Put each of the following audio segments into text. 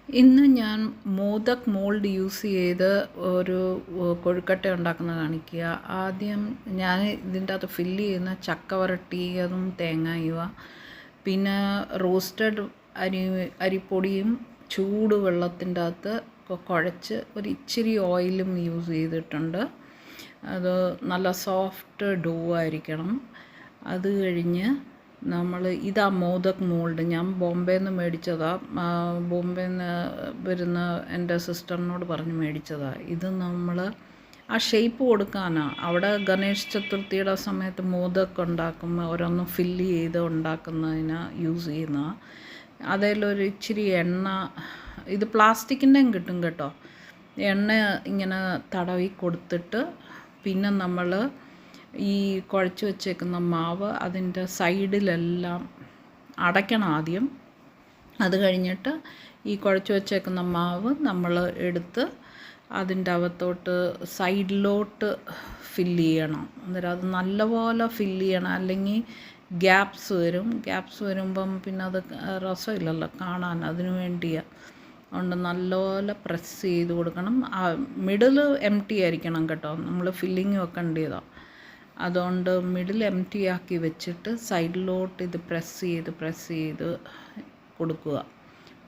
ഇന്ന് ഞാൻ Modak mould use ചെയ്ത് ഒരു കൊഴുക്കട്ട ഉണ്ടാക്കുന്നത് കാണിക്കുക. ആദ്യം ഞാൻ ഇതിൻ്റെ അകത്ത് ഫില്ല് ചെയ്യുന്ന ചക്ക വരട്ടിയതും തേങ്ങയുവ, പിന്നെ റോസ്റ്റഡ് അരിപ്പൊടിയും ചൂട് വെള്ളത്തിൻ്റെ അകത്ത് കുഴച്ച് ഒരു ഇച്ചിരി ഓയിലും യൂസ് ചെയ്തിട്ടുണ്ട്. അത് നല്ല സോഫ്റ്റ് ഡോ ആയിരിക്കണം. അത് കഴിഞ്ഞ് നമ്മൾ ഇതാ മോദക് മോൾഡ് ഞാൻ ബോംബെയിൽ നിന്ന് മേടിച്ചതാണ്. ബോംബെയിൽ നിന്ന് വരുന്ന എൻ്റെ സിസ്റ്ററിനോട് പറഞ്ഞ് മേടിച്ചതാണ്. ഇത് നമ്മൾ ആ ഷേപ്പ് കൊടുക്കാനാണ്. അവിടെ ഗണേശ് ചതുർത്ഥിയുടെ സമയത്ത് മോദക് ഉണ്ടാക്കുമ്പോൾ ഓരോന്നും ഫില്ല് ചെയ്ത് ഉണ്ടാക്കുന്നതിന് യൂസ് ചെയ്യുന്നതാണ്. അതിലൊരു ഇച്ചിരി എണ്ണ, ഇത് പ്ലാസ്റ്റിക്കിൻ്റെയും കിട്ടും കേട്ടോ. എണ്ണ ഇങ്ങനെ തടവി കൊടുത്തിട്ട് പിന്നെ നമ്മൾ ഈ കുഴച്ച് വെച്ചേക്കുന്ന മാവ് അതിൻ്റെ സൈഡിലെല്ലാം അടയ്ക്കണം ആദ്യം. അത് കഴിഞ്ഞിട്ട് ഈ കുഴച്ച് വെച്ചേക്കുന്ന മാവ് നമ്മൾ എടുത്ത് അതിൻ്റെ അകത്തോട്ട് സൈഡിലോട്ട് ഫില്ല് ചെയ്യണം. അന്നേരം അത് നല്ലപോലെ ഫില്ല് ചെയ്യണം, അല്ലെങ്കിൽ ഗ്യാപ്സ് വരുമ്പം പിന്നെ അത് രസമില്ലല്ലോ കാണാൻ. അതിനു വേണ്ടിയാണ്. അതുകൊണ്ട് നല്ലപോലെ പ്രസ് ചെയ്ത് കൊടുക്കണം. മിഡിൽ എം ടി ആയിരിക്കണം കേട്ടോ, നമ്മൾ ഫില്ലിങ് വെക്കേണ്ടതാണ്. അതുകൊണ്ട് മിഡിൽ എം ടി ആക്കി വെച്ചിട്ട് സൈഡിലോട്ട് ഇത് പ്രസ് ചെയ്ത് കൊടുക്കുക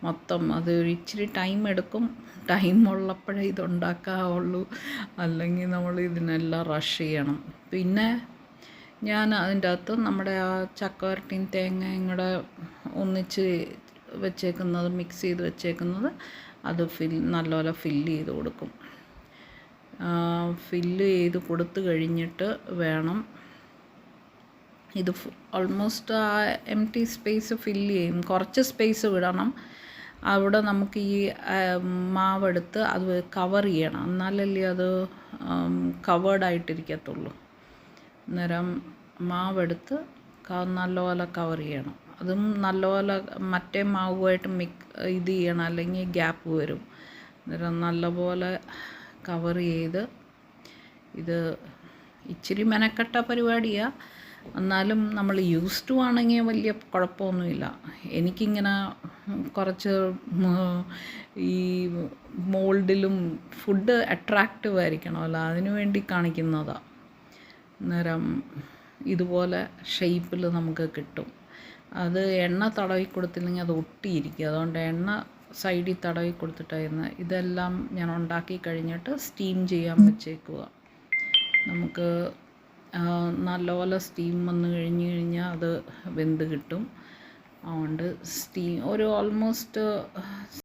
മൊത്തം. അത് ഒരു ഇച്ചിരി ടൈം എടുക്കും. ടൈം ഉള്ളപ്പോഴേ ഇതുണ്ടാക്കാവുള്ളൂ, അല്ലെങ്കിൽ നമ്മൾ ഇതിനെല്ലാം റഷ് ചെയ്യണം. പിന്നെ ഞാൻ അതിൻ്റെ അകത്ത് നമ്മുടെ ആ ചക്കവരട്ടിയും തേങ്ങയും കൂടെ ഒന്നിച്ച് വെച്ചേക്കുന്നത്, മിക്സ് ചെയ്ത് വെച്ചേക്കുന്നത്, അത് നല്ലപോലെ ഫില്ല് ചെയ്ത് കൊടുക്കും. ഫില്ല് ചെയ്ത് കൊടുത്തു കഴിഞ്ഞിട്ട് വേണം ഇത് ഓൾമോസ്റ്റ് ആ എം ടി സ്പേസ് ഫില്ല് ചെയ്യും. കുറച്ച് സ്പേസ് വിടണം. അവിടെ നമുക്ക് ഈ മാവെടുത്ത് അത് കവർ ചെയ്യണം, എന്നാലല്ലേ അത് കവേർഡായിട്ടിരിക്കത്തുള്ളൂ. അന്നേരം മാവെടുത്ത് നല്ലപോലെ കവർ ചെയ്യണം. അതും നല്ലപോലെ മറ്റേ മാവുമായിട്ട് ഇത് ചെയ്യണം, അല്ലെങ്കിൽ ഗ്യാപ്പ് വരും. അന്നേരം നല്ലപോലെ കവർ ചെയ്ത്, ഇത് ഇച്ചിരി മെനക്കെട്ട പരിപാടിയാണ്. എന്നാലും നമ്മൾ യൂസ്ഡ് ആണെങ്കിൽ വലിയ കുഴപ്പമൊന്നുമില്ല. എനിക്കിങ്ങനെ കുറച്ച് ഈ മോൾഡിലും ഫുഡ് അട്രാക്റ്റീവ് ആയിരിക്കണമല്ലോ, അതിനു വേണ്ടി കാണിക്കുന്നതാണ്. അന്നേരം ഇതുപോലെ ഷേപ്പിൽ നമുക്ക് കിട്ടും. അത് എണ്ണ തടവി കൊടുത്തില്ലെങ്കിൽ അത് ഒട്ടിയിരിക്കും. അതുകൊണ്ട് എണ്ണ സൈഡിൽ തടവി കൊടുത്തിട്ടായിരുന്നു. ഇതെല്ലാം ഞാൻ ഉണ്ടാക്കി കഴിഞ്ഞിട്ട് സ്റ്റീം ചെയ്യാൻ വെച്ചേക്കുക. നമുക്ക് നല്ലപോലെ സ്റ്റീം വന്നു കഴിഞ്ഞാൽ അത് വെന്ത് കിട്ടും. അതുകൊണ്ട് ഒരു ഓൾമോസ്റ്റ്